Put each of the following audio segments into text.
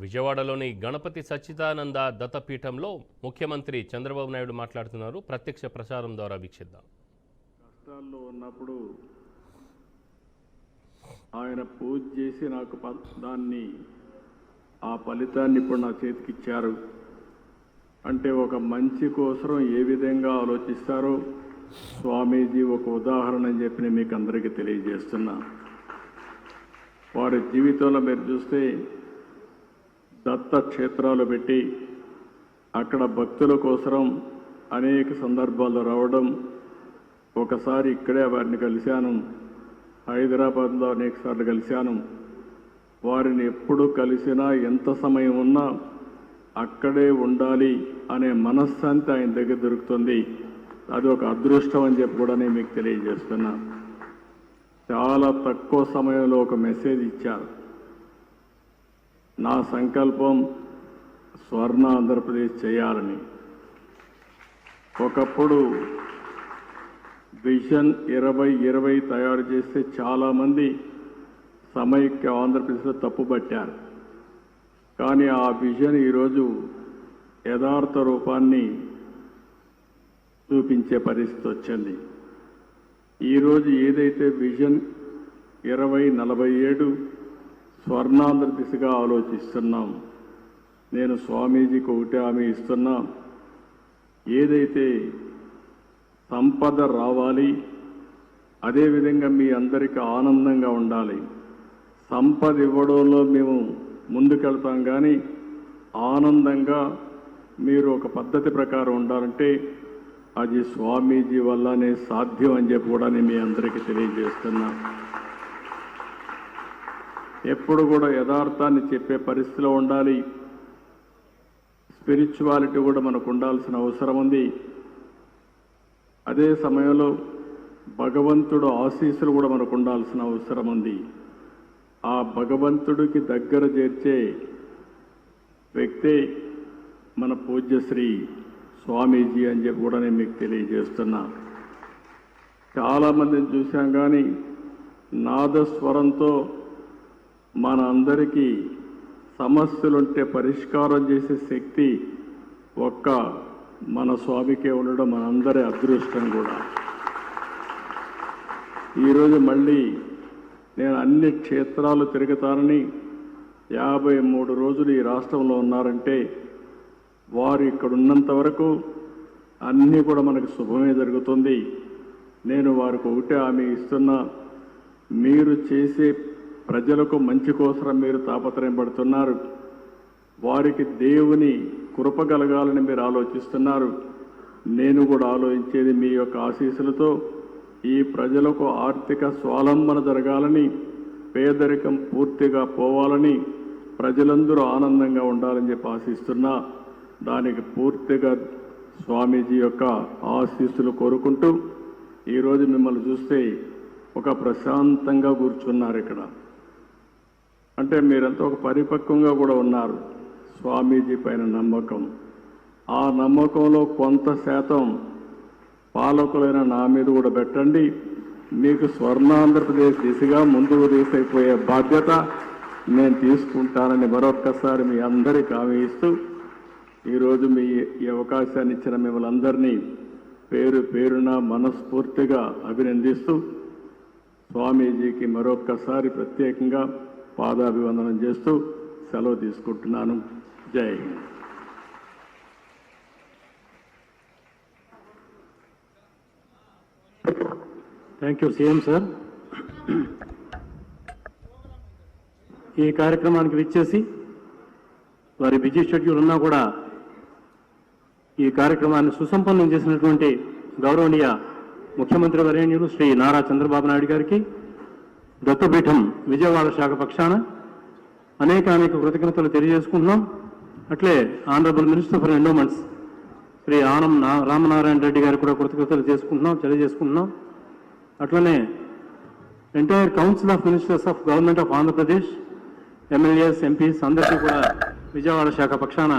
విజయవాడలోని గణపతి సచ్చిదానంద దత్తపీఠంలో ముఖ్యమంత్రి చంద్రబాబు నాయుడు మాట్లాడుతున్నారు. ప్రత్యక్ష ప్రసారం ద్వారా వీక్షిద్దాం. కష్టాల్లో ఉన్నప్పుడు ఆయన పూజ చేసి నాకు దాన్ని ఆ ఫలితాన్ని ఇప్పుడు నా చేతికి ఇచ్చారు. అంటే ఒక మంచి కోసం ఏ విధంగా ఆలోచిస్తారో స్వామీజీ ఒక ఉదాహరణ అని చెప్పి నేను మీకు అందరికీ తెలియజేస్తున్నా. వారి జీవితంలో మీరు చూస్తే దత్త క్షేత్రాలు పెట్టి అక్కడ భక్తుల కోసం అనేక సందర్భాల్లో రావడం. ఒకసారి ఇక్కడే వారిని కలిశాను, హైదరాబాద్లో అనేక సార్లు కలిశాను. వారిని ఎప్పుడు కలిసినా ఎంత సమయం ఉన్నా అక్కడే ఉండాలి అనే మనశ్శాంతి ఆయన దగ్గర దొరుకుతుంది. అది ఒక అదృష్టం అని చెప్పి కూడా నేను మీకు తెలియజేస్తున్నా. చాలా తక్కువ సమయంలో ఒక మెసేజ్ ఇచ్చారు. నా సంకల్పం స్వర్ణ ఆంధ్రప్రదేశ్ చేయాలని. ఒకప్పుడు విజన్ 2020 తయారు చేస్తే చాలామంది సమైక్య ఆంధ్రప్రదేశ్లో తప్పుపట్టారు. కానీ ఆ విజన్ ఈరోజు యథార్థ రూపాన్ని చూపించే పరిస్థితి వచ్చింది. ఈరోజు ఏదైతే విజన్ 2047 స్వర్ణాంధ్ర దిశగా ఆలోచిస్తున్నాం. నేను స్వామీజీకి ఒకటే హామీ ఇస్తున్నా, ఏదైతే సంపద రావాలి, అదేవిధంగా మీ అందరికీ ఆనందంగా ఉండాలి. సంపద ఇవ్వడంలో మేము ముందుకెళ్తాం, కానీ ఆనందంగా మీరు ఒక పద్ధతి ప్రకారం ఉండాలంటే అది స్వామీజీ వల్లనే సాధ్యం అని చెప్పి కూడా నేను మీ అందరికీ తెలియజేస్తున్నా. ఎప్పుడు కూడా యథార్థాన్ని చెప్పే పరిస్థితిలో ఉండాలి. స్పిరిచువాలిటీ కూడా మనకు ఉండాల్సిన అవసరం ఉంది. అదే సమయంలో భగవంతుడు ఆశీస్సులు కూడా మనకు ఉండాల్సిన అవసరం ఉంది. ఆ భగవంతుడికి దగ్గర చేర్చే వ్యక్తే మన పూజ్యశ్రీ స్వామీజీ అని చెప్పి కూడా నేను మీకు తెలియజేస్తున్నా. చాలామందిని చూశాం, కానీ నాదస్వరంతో మన అందరికీ సమస్యలుంటే పరిష్కారం చేసే శక్తి ఒక్క మన స్వామికే ఉండడం మనందరి అదృష్టం కూడా. ఈరోజు మళ్ళీ నేను అన్ని క్షేత్రాలు తిరుగుతానని 53 రోజులు ఈ రాష్ట్రంలో ఉన్నారంటే వారు ఇక్కడ ఉన్నంత వరకు అన్నీ కూడా మనకు శుభమే జరుగుతుంది. నేను వారికి ఒకటే హామీ ఇస్తున్నా, మీరు చేసే ప్రజలకు మంచి కోసం మీరు తాపత్రయం పడుతున్నారు. వారికి దేవుని కృప కలగాలని మీరు ఆలోచిస్తున్నారు. నేను కూడా ఆలోచించేది మీ యొక్క ఆశీస్సులతో ఈ ప్రజలకు ఆర్థిక స్వావలంబన జరగాలని, పేదరికం పూర్తిగా పోవాలని, ప్రజలందరూ ఆనందంగా ఉండాలని చెప్పి ఆశిస్తున్నా. దానికి పూర్తిగా స్వామీజీ యొక్క ఆశీస్సులు కోరుకుంటూ ఈరోజు మిమ్మల్ని చూస్తే ఒక ప్రశాంతంగా కూర్చున్నారు ఇక్కడ. అంటే మీరంతా ఒక పరిపక్వంగా కూడా ఉన్నారు. స్వామీజీ పైన నమ్మకం, ఆ నమ్మకంలో కొంత శాతం పాలకులైన నా మీద కూడా పెట్టండి. మీకు స్వర్ణాంధ్రప్రదేశ్ దిశగా ముందుకు తీసుకుపోయే బాధ్యత నేను తీసుకుంటానని మరొక్కసారి మీ అందరికీ హామీ ఇస్తూ ఈరోజు ఈ అవకాశాన్ని ఇచ్చిన మిమ్మల్ని అందరినీ పేరు పేరున మనస్ఫూర్తిగా అభినందిస్తూ స్వామీజీకి మరొక్కసారి ప్రత్యేకంగా పాదాభివందనం చేస్తూ సెలవు తీసుకుంటున్నాను. జై Hind. Thank you CM sir. ఈ కార్యక్రమానికి విచ్చేసి వారి బిజీ షెడ్యూల్ ఉన్నా కూడా ఈ కార్యక్రమాన్ని సుసంపన్నం చేసినటువంటి గౌరవనీయ ముఖ్యమంత్రి వర్యులు శ్రీ నారా చంద్రబాబు నాయుడు గారికి దత్తపీఠం విజయవాడ శాఖ పక్షాన అనేక కృతజ్ఞతలు తెలియజేసుకుంటున్నాం. అట్లే honourable minister for endowments Shri Anam Ramanarayana Reddy గారికి కూడా కృతజ్ఞతలు తెలియజేసుకుంటున్నాం. అట్లనే entire council of ministers of government of Andhra Pradesh, MLAs, MPs అందరికీ కూడా విజయవాడ శాఖ పక్షాన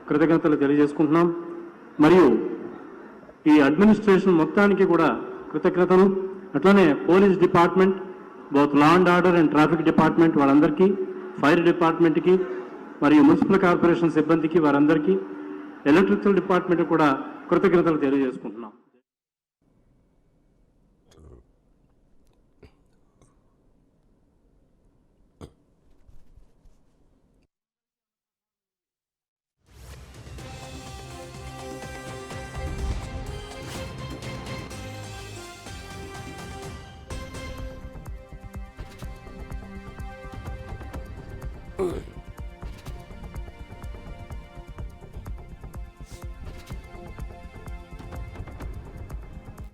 కృతజ్ఞతలు తెలియజేసుకుంటున్నాం. మరియు ఈ అడ్మినిస్ట్రేషన్ మొత్తానికి కూడా కృతజ్ఞతలు. అట్లనే police department, both law and order and traffic department వాళ్ళందరికీ, ఫైర్ డిపార్ట్మెంట్కి, మరియు మున్సిపల్ కార్పొరేషన్ సిబ్బందికి వారందరికీ ఎలక్ట్రికల్ డిపార్ట్మెంట్ కూడా కృతజ్ఞతలు తెలియజేసుకుంటున్నాం. Ugh.